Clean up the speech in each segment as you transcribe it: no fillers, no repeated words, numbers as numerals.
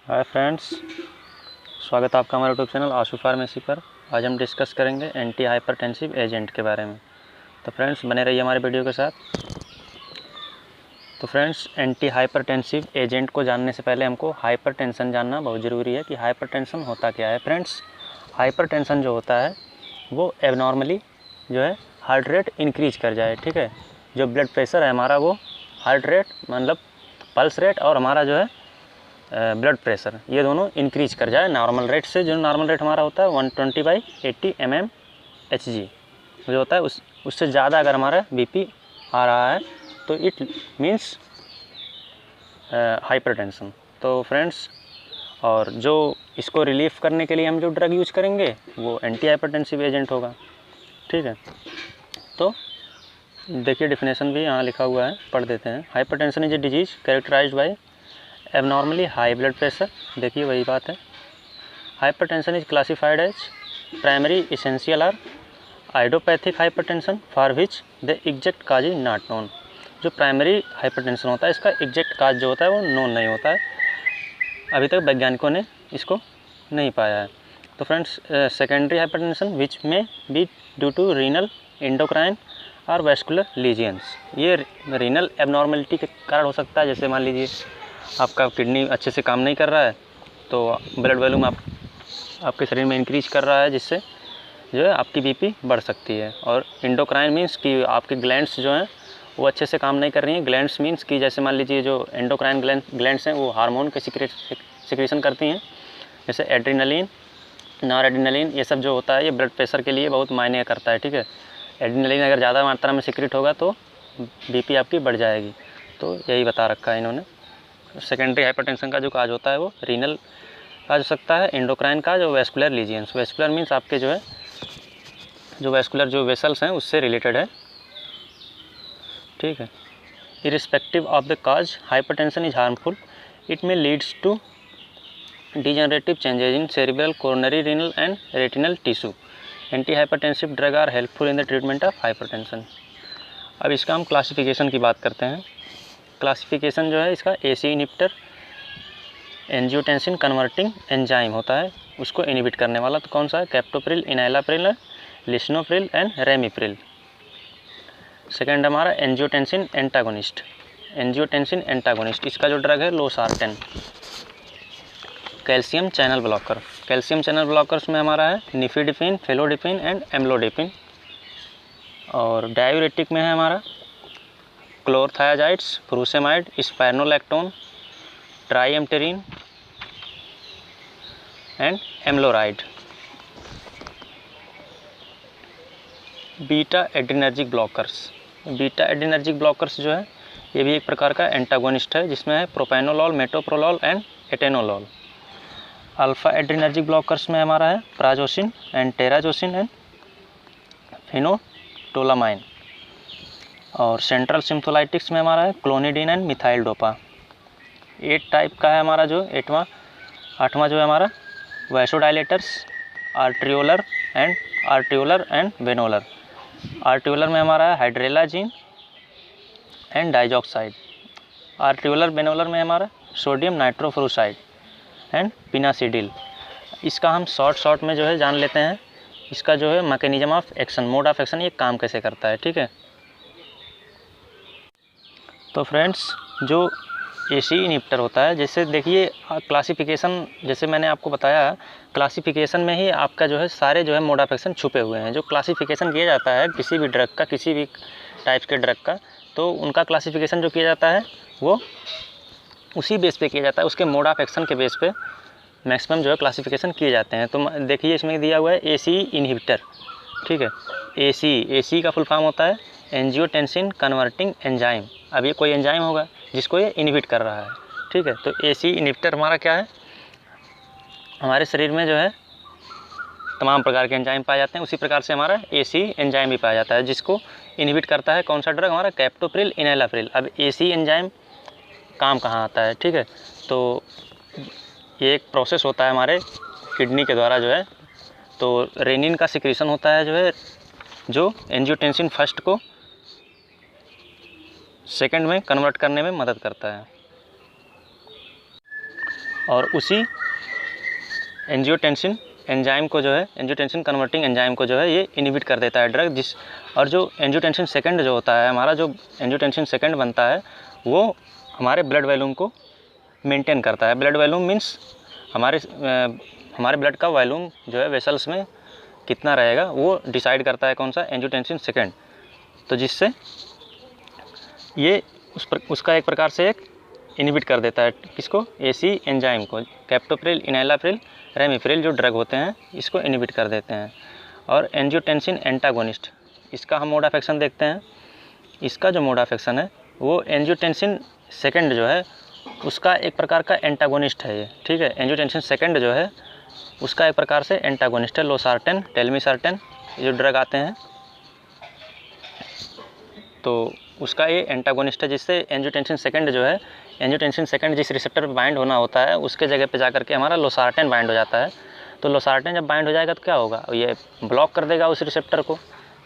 Hi friends, स्वागत है आपका हमारे यूट्यूब चैनल आशु फार्मेसी पर। आज हम डिस्कस करेंगे एंटी हाइपरटेंसिव एजेंट के बारे में। तो फ्रेंड्स बने रहिए हमारे वीडियो के साथ। तो फ्रेंड्स, एंटी हाइपरटेंसिव एजेंट को जानने से पहले हमको हाइपरटेंशन जानना बहुत ज़रूरी है कि हाइपरटेंशन होता क्या है। फ्रेंड्स, हाइपरटेंशन जो होता है वो एबनॉर्मली जो है हार्ट रेट इंक्रीज कर जाए। ठीक है, जो ब्लड प्रेशर है हमारा वो हार्ट रेट मतलब पल्स रेट और हमारा जो है ब्लड प्रेशर ये दोनों इंक्रीज कर जाए नॉर्मल रेट से। जो नॉर्मल रेट हमारा होता है 120/80 mmHg जो होता है उससे ज़्यादा अगर हमारा बीपी आ रहा है तो इट मीन्स हाइपरटेंशन। तो फ्रेंड्स, और जो इसको रिलीफ करने के लिए हम जो ड्रग यूज करेंगे वो एंटी हाइपरटेंसिव एजेंट होगा। ठीक है, तो देखिए डिफिनेशन भी यहाँ लिखा हुआ है, पढ़ देते हैं। Hypertension is a disease characterised by abnormally high blood pressure. देखिए वही बात है। Hypertension is classified as primary essential और idiopathic hypertension for which the exact cause is not known. जो प्राइमरी हाइपरटेंशन होता है इसका एग्जैक्ट काज जो होता है वो नोन नहीं होता है, अभी तक वैज्ञानिकों ने इसको नहीं पाया है। तो फ्रेंड्स, सेकेंडरी हाइपरटेंशन विच में be due to renal, endocrine और वैस्कुलर लीजियंस। ये रीनल एबनॉर्मलिटी के कारण हो सकता है। जैसे मान लीजिए आपका किडनी अच्छे से काम नहीं कर रहा है तो ब्लड वॉल्यूम आपके शरीर में इंक्रीज कर रहा है, जिससे जो है आपकी बीपी बढ़ सकती है। और एंडोक्राइन मीन्स कि आपके ग्लैंड्स जो हैं वो अच्छे से काम नहीं कर रही हैं। ग्लैंड्स मीन्स कि जैसे मान लीजिए जो एंडोक्राइन ग्लैंड्स हैं वो हार्मोन के सिक्रेशन करती हैं, जैसे एड्रेनलिन, नॉर एड्रेनलिन। ये सब जो होता है ये ब्लड प्रेशर के लिए बहुत मायने करता है। ठीक है, एड्रेनलिन अगर ज़्यादा मात्रा में सिक्रेट होगा तो बीपी आपकी बढ़ जाएगी। तो यही बता रखा है इन्होंने। सेकेंडरी हाइपरटेंशन का जो काज होता है वो रीनल काज हो सकता है, एंडोक्राइन का जो वैस्कुलर लीजियंस। वैस्कुलर मीन्स आपके जो है जो वैस्कुलर जो वेसल्स हैं उससे रिलेटेड है। ठीक है, irrespective of the cause hypertension is harmful. It may leads to degenerative changes in cerebral, coronary, renal and retinal tissue. Anti hypertensive drug are helpful in the treatment of hypertension. अब इसका हम classification की बात करते हैं। Classification जो है इसका AC inhibitor, angiotensin converting enzyme होता है, उसको इनिबिट करने वाला। तो कौन सा है? Captopril, enalapril, lisinopril and ramipril. Second हमारा एंजियोटेंसिन एंटागोनिस्ट। एंजियोटेंसिन एंटागोनिस्ट इसका जो ड्रग है losartan. Calcium channel blocker. Calcium channel blockers में हमारा है निफिडिपिन, फेलोडिपिन एंड एम्लोडिपिन। और डायूरेटिक में है हमारा chlorothiazides, frusemide, spironolactone, triamterene and amiloride. Beta adrenergic blockers. Beta adrenergic blockers जो है ये भी एक प्रकार का एंटागोनिस्ट है, जिसमें है propranolol, metoprolol and atenolol. Alpha adrenergic blockers में हमारा है प्राजोसिन एंड टेराजोसिन एंड फिनोटोलामाइन। और सेंट्रल सिम्फोलाइटिक्स में हमारा है clonidine and methyl dopa. 8 type का है हमारा जो आठवां जो है हमारा वैसोडाइलेटर्स, आर्ट्रियोलर एंड वेनोलर। आर्ट्रियोलर में हमारा है हाइड्रेलाजीन एंड डाइजॉक्साइड। आर्ट्रियोलर वेनोलर में हमारा सोडियम नाइट्रोफ्लोराइड एंड पिनासिडिल। इसका हम शॉर्ट में जो है जान लेते हैं, इसका जो है mechanism of action, mode of action, ये काम कैसे करता है। ठीक है, तो फ्रेंड्स जो एसी इनिबिटर होता है, जैसे देखिए क्लासिफिकेशन, जैसे मैंने आपको बताया क्लासिफिकेशन में ही आपका जो है सारे जो है मोड ऑफ एक्शन छुपे हुए हैं। जो क्लासिफिकेशन किया जाता है किसी भी ड्रग का, किसी भी टाइप के ड्रग का, तो उनका क्लासिफिकेशन जो किया जाता है वो उसी बेस पे किया जाता है, उसके मोड ऑफ एक्शन के बेस पे मैक्सिमम जो है क्लासिफिकेशन किए जाते हैं। तो देखिए इसमें दिया हुआ है एसी इनहिबिटर। ठीक है, एसी का फुल फॉर्म होता है एंजियोटेंसिन कन्वर्टिंग एंजाइम। अब ये कोई एंजाइम होगा जिसको ये इनहिबिट कर रहा है। ठीक है, तो एसी इनहिबिटर हमारा क्या है? हमारे शरीर में जो है तमाम प्रकार के एंजाइम पाए जाते हैं, उसी प्रकार से हमारा एसी एंजाइम भी पाया जाता है, जिसको इनहिबिट करता है कौन सा ड्रग? हमारा कैप्टोप्रिल, इनाइलाप्रिल। अब एसी एंजाइम काम कहाँ आता है? ठीक है, तो ये एक प्रोसेस होता है हमारे किडनी के द्वारा जो है, तो रेनिन का सिक्रेशन होता है जो एंजियोटेंसिन फर्स्ट को सेकंड में कन्वर्ट करने में मदद करता है। और उसी एंजियोटेंसिन एंजाइम को जो है, एंजियोटेंसिन कन्वर्टिंग एंजाइम को जो है ये इनहिबिट कर देता है ड्रग। और जो एंजियोटेंसिन सेकंड जो होता है, हमारा जो एंजियोटेंसिन सेकंड बनता है वो हमारे ब्लड वॉल्यूम को मेंटेन करता है। ब्लड वॉल्यूम मीन्स हमारे ब्लड का वॉल्यूम जो है वेसल्स में कितना रहेगा वो डिसाइड करता है कौन सा, एंजियोटेंसिन सेकंड। तो जिससे ये उसका एक प्रकार से एक इनहिबिट कर देता है, किसको, एसी एंजाइम को। कैप्टोप्रिल, इनैलाप्रिल, रेमिप्रिल जो ड्रग होते हैं इसको इनहिबिट कर देते हैं। और एंजियोटेंसिन एंटागोनिस्ट, इसका हम मोड ऑफ एक्शन देखते हैं। इसका जो मोड ऑफ एक्शन है वो एंजियोटेंसिन सेकंड जो है उसका एक प्रकार का एंटागोनिस्ट है ये, ठीक है। एंजियोटेंसिन सेकंड जो है उसका एक प्रकार से एंटागोनिस्ट है। लोसार्टेन, टेलमिसार्टेन ये जो ड्रग आते हैं तो उसका ये एंटागोनिस्ट है, जिससे एंजियोटेंसिन सेकंड जो है, एंजियोटेंसिन सेकंड जिस रिसेप्टर पर बाइंड होना होता है उसके जगह पे जाकर के हमारा लोसार्टेन बाइंड हो जाता है। तो लोसार्टेन जब बाइंड हो जाएगा तो क्या होगा, ये ब्लॉक कर देगा उस रिसेप्टर को,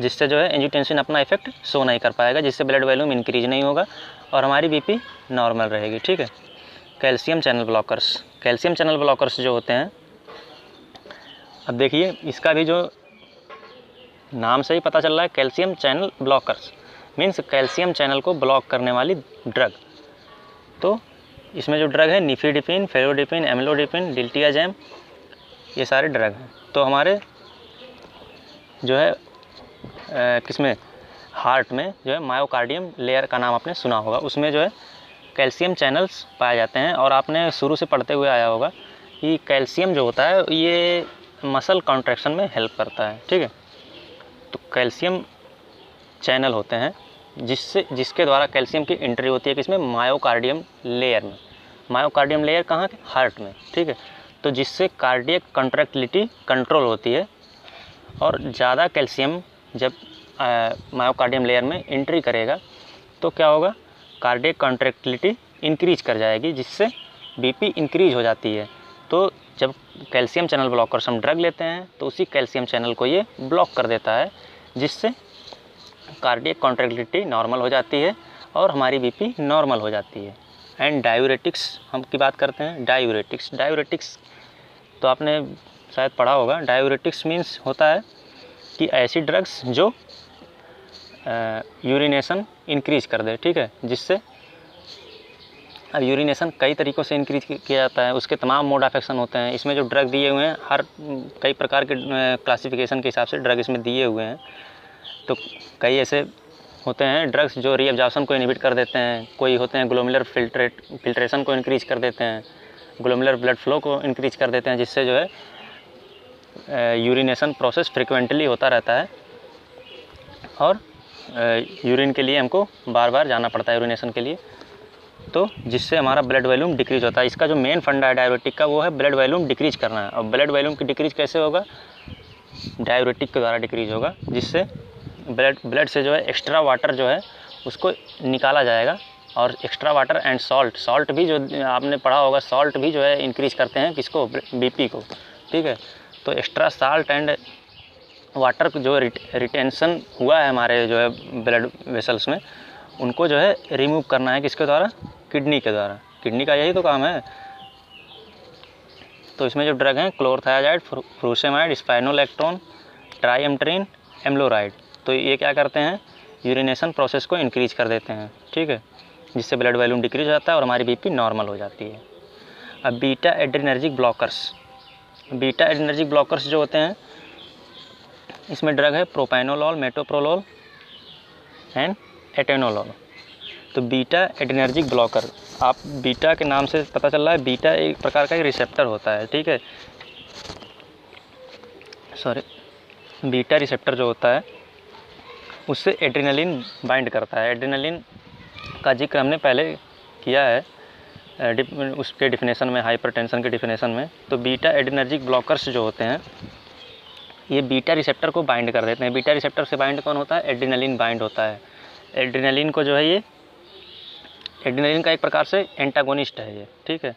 जिससे जो है एंजियोटेंसिन अपना इफेक्ट शो नहीं कर पाएगा, जिससे ब्लड वॉल्यूम इंक्रीज नहीं होगा और हमारी बीपी नॉर्मल रहेगी, ठीक है। Calcium channel blockers, calcium channel blockers जो होते हैं, अब देखिए इसका भी जो नाम से ही पता चल रहा है, calcium channel blockers means calcium channel को ब्लॉक करने वाली ड्रग। तो इसमें जो ड्रग है निफिडिपिन, फेलोडिपिन, एम्लोडिपिन, डिल्टियाजैम, ये सारे ड्रग हैं। तो हमारे जो है किसमें, हार्ट में जो है मायोकार्डियम लेयर का नाम आपने सुना होगा, उसमें जो है कैल्शियम चैनल्स पाए जाते हैं। और आपने शुरू से पढ़ते हुए आया होगा कि कैल्शियम जो होता है ये मसल कॉन्ट्रैक्शन में हेल्प करता है, ठीक है। तो कैल्शियम चैनल होते हैं जिसके द्वारा कैल्शियम की एंट्री होती है किसमें, मायोकार्डियम लेयर में। मायोकार्डियम लेयर कहाँ, हार्ट में, ठीक है। तो जिससे कार्डियक कॉन्ट्रैक्टिलिटी कंट्रोल होती है। और ज़्यादा कैल्शियम जब मायोकार्डियम लेयर में एंट्री करेगा तो क्या होगा, कार्डियक कॉन्ट्रैक्टिलिटी इंक्रीज कर जाएगी, जिससे बीपी इंक्रीज हो जाती है। तो जब कैल्शियम चैनल ब्लॉकर्स हम ड्रग लेते हैं तो उसी कैल्शियम चैनल को ये ब्लॉक कर देता है, जिससे कार्डियक कॉन्ट्रैक्टिलिटी नॉर्मल हो जाती है और हमारी बीपी नॉर्मल हो जाती है। एंड डायूरेटिक्स हम की बात करते हैं। डायूरेटिक्स तो आपने शायद पढ़ा होगा। डायूरेटिक्स मीन्स होता है कि ऐसी ड्रग्स जो यूरिनेशन इंक्रीज कर दे, ठीक है। जिससे अब यूरिनेशन कई तरीक़ों से इंक्रीज किया जाता है, उसके तमाम मोड ऑफ एक्शन होते हैं। इसमें जो ड्रग दिए हुए हैं हर कई प्रकार के क्लासिफिकेशन के हिसाब से ड्रग इसमें दिए हुए हैं। तो कई ऐसे होते हैं ड्रग्स जो रीअब्जॉर्प्शन को इनहिबिट कर देते हैं, कोई होते हैं ग्लोमेरुलर फिल्ट्रेशन को इंक्रीज कर देते हैं, ग्लोमेरुलर ब्लड फ्लो को इंक्रीज कर देते हैं, जिससे जो है यूरिनेशन प्रोसेस फ्रिक्वेंटली होता रहता है और यूरिन के लिए हमको बार बार जाना पड़ता है यूरिनेशन के लिए। तो जिससे हमारा ब्लड वॉल्यूम डिक्रीज होता है। इसका जो मेन फंडा है डायूरेटिक का वो है ब्लड वॉल्यूम डिक्रीज करना है। और ब्लड वॉल्यूम की डिक्रीज कैसे होगा, डायूरेटिक के द्वारा डिक्रीज होगा, जिससे ब्लड से जो है एक्स्ट्रा वाटर जो है उसको निकाला जाएगा। और एक्स्ट्रा वाटर एंड सॉल्ट भी जो आपने पढ़ा होगा, सॉल्ट भी जो है इंक्रीज करते हैं किसको, बीपी को, ठीक है। तो एक्स्ट्रा साल्ट एंड वाटर जो रिटेंशन हुआ है हमारे जो है ब्लड वेसल्स में, उनको जो है रिमूव करना है किसके द्वारा, किडनी के द्वारा। किडनी का यही तो काम है। तो इसमें जो ड्रग हैं क्लोरथायाजाइड, फ्रूसेमाइड, स्पाइनोलेक्टोन, ट्राइएम्ट्रिन, एम्लोराइड, तो ये क्या करते हैं, यूरिनेशन प्रोसेस को इंक्रीज कर देते हैं, ठीक है। जिससे ब्लड वॉल्यूम डिक्रीज हो जाता है और हमारी बीपी नॉर्मल हो जाती है। अब बीटा एड्रेनर्जिक ब्लॉकर्स जो होते हैं, इसमें ड्रग है प्रोपैनोलॉल, मेटोप्रोलोल एंड एटेनोलॉल। तो बीटा एड्रेनर्जिक ब्लॉकर, आप बीटा के नाम से पता चल रहा है, बीटा एक प्रकार का रिसेप्टर होता है, ठीक है। बीटा रिसेप्टर जो होता है उससे एड्रेनलिन बाइंड करता है। एड्रेनलिन का जिक्र हमने पहले किया है उसके डिफिनेशन में, हाइपरटेंशन के डिफिनेशन में। तो बीटा एड्रेनर्जिक ब्लॉकर्स जो होते हैं ये बीटा रिसेप्टर को बाइंड कर देते हैं। बीटा रिसेप्टर से बाइंड कौन होता है, एड्रेनलिन बाइंड होता है। एड्रेनलिन को जो है ये, एड्रेनलिन का एक प्रकार से एंटागोनिस्ट है ये, ठीक है।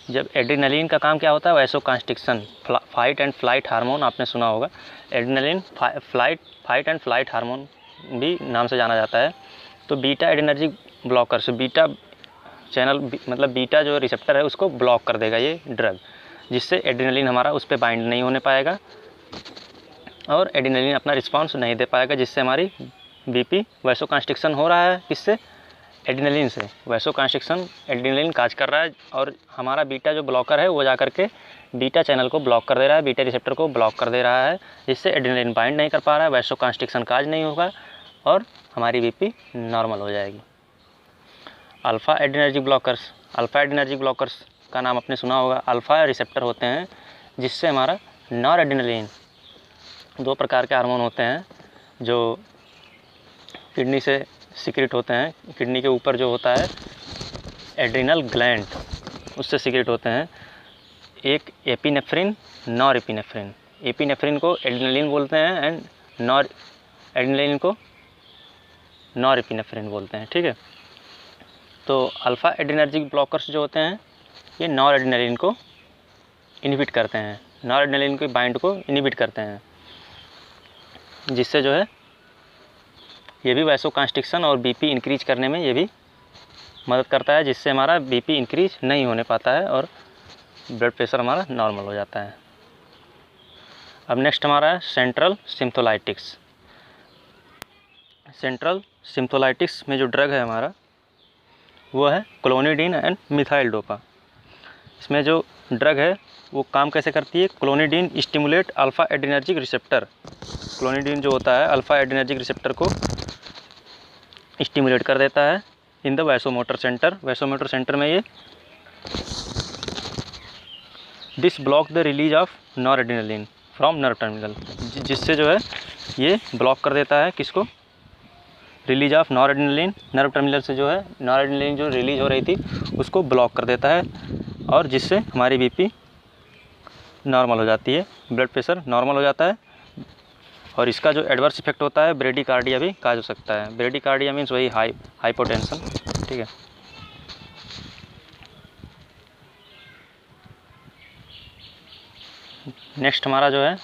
जब एड्रेनलिन का काम क्या होता है, वैसोकंस्ट्रिक्शन, फाइट एंड फ्लाइट हार्मोन आपने सुना होगा। Adrenaline fight and flight hormone भी नाम से जाना जाता है। तो beta adrenergic blockers, beta channel मतलब बीटा जो रिसेप्टर है उसको ब्लॉक कर देगा ये ड्रग, जिससे एड्रेनलिन हमारा उस पर बाइंड नहीं होने पाएगा और एड्रेनलिन अपना रिस्पांस नहीं दे पाएगा, जिससे हमारी बीपी वैसोकंस्ट्रिक्शन हो रहा है। किससे? एड्रेनलिन से। वैसोकंस्ट्रिक्शन एड्रेनलिन काज कर रहा है और हमारा बीटा जो ब्लॉकर है वो जा करके बीटा चैनल को ब्लॉक कर दे रहा है, बीटा रिसेप्टर को ब्लॉक कर दे रहा है, जिससे एड्रेनलिन बाइंड नहीं कर पा रहा है, वैसोकंस्ट्रिक्शन काज नहीं होगा और हमारी बीपी नॉर्मल हो जाएगी। Alpha adrenergic blockers, alpha adrenergic blockers का नाम आपने सुना होगा। अल्फ़ा रिसेप्टर होते हैं जिससे हमारा नॉर एड्रेनलिन, 2 प्रकार के हार्मोन होते हैं जो किडनी से सीक्रेट होते हैं, किडनी के ऊपर जो होता है एड्रिनल ग्लैंड उससे सीक्रेट होते हैं। एक एपिनेफ्रिन, नॉर एपिनेफ्रिन। एपिनेफ्रिन को एड्रेनलिन बोलते हैं एंड नॉर एड्रेनलिन को नॉर एपिनेफ्रिन बोलते हैं, ठीक है। तो अल्फ़ा एड्रेनर्जिक ब्लॉकर्स जो होते हैं ये नॉर एड्रेनलिन को इनहिबिट करते हैं, नॉर एड्रेनलिन के बाइंड को इनहिबिट करते हैं, जिससे जो है ये भी वैसोकंस्ट्रिक्शन और बीपी इंक्रीज करने में ये भी मदद करता है, जिससे हमारा बीपी इंक्रीज नहीं होने पाता है और ब्लड प्रेशर हमारा नॉर्मल हो जाता है। अब नेक्स्ट हमारा है सेंट्रल सिम्फोलाइटिक्स। सेंट्रल सिम्फोलाइटिक्स में जो ड्रग है हमारा वो है क्लोनिडीन एंड मिथाइल डोपा। इसमें जो ड्रग है वो काम कैसे करती है? Clonidine stimulate alpha adrenergic receptor. Clonidine जो होता है अल्फ़ा एड्रेनर्जिक रिसेप्टर को स्टिमुलेट कर देता है in the vasomotor centre. Vasomotor centre में ये this block the release of nor adrenaline from nerve terminal, जिससे जो है ये ब्लॉक कर देता है किसको? Release of nor adrenaline. Nerve terminal से जो है नॉर एड्रेनलिन जो रिलीज हो रही थी उसको ब्लॉक कर देता है और जिससे हमारी बीपी नॉर्मल हो जाती है, ब्लड प्रेशर नॉर्मल हो जाता है। और इसका जो एडवर्स इफेक्ट होता है ब्रेडिकार्डिया भी काज हो सकता है। ब्रेडिकार्डिया मीन्स वही हाइपोटेंशन, ठीक है। नेक्स्ट हमारा जो है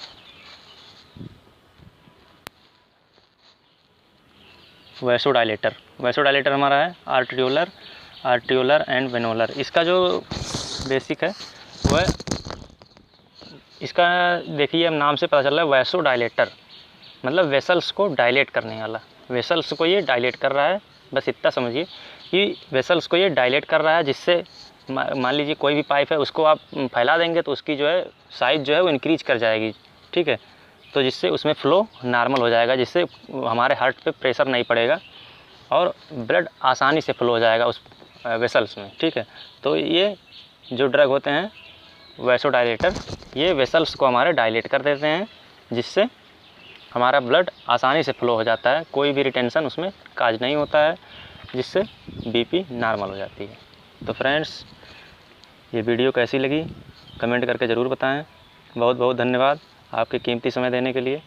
वैसोडाइलेटर। वैसोडाइलेटर हमारा है आर्टियोलर एंड वेनोलर। इसका जो बेसिक है वह इसका देखिए अब नाम से पता चल रहा है वैसोडाइलेटर मतलब वेसल्स को डायलेट करने वाला। वेसल्स को ये डायलेट कर रहा है, बस इतना समझिए कि वेसल्स को ये डायलेट कर रहा है, जिससे मान लीजिए कोई भी पाइप है उसको आप फैला देंगे तो उसकी जो है साइज़ जो है वो इंक्रीज कर जाएगी, ठीक है। तो जिससे उसमें फ़्लो नॉर्मल हो जाएगा, जिससे हमारे हार्ट पे प्रेशर नहीं पड़ेगा और ब्लड आसानी से फ्लो हो जाएगा उस वेसल्स में, ठीक है। तो ये जो ड्रग होते हैं वैसोडाइलेटर ये वेसल्स को हमारे डायलेट कर देते हैं, जिससे हमारा ब्लड आसानी से फ्लो हो जाता है, कोई भी रिटेंशन उसमें काज नहीं होता है, जिससे बीपी नॉर्मल हो जाती है। तो फ्रेंड्स ये वीडियो कैसी लगी कमेंट करके ज़रूर बताएं। बहुत बहुत धन्यवाद आपके कीमती समय देने के लिए।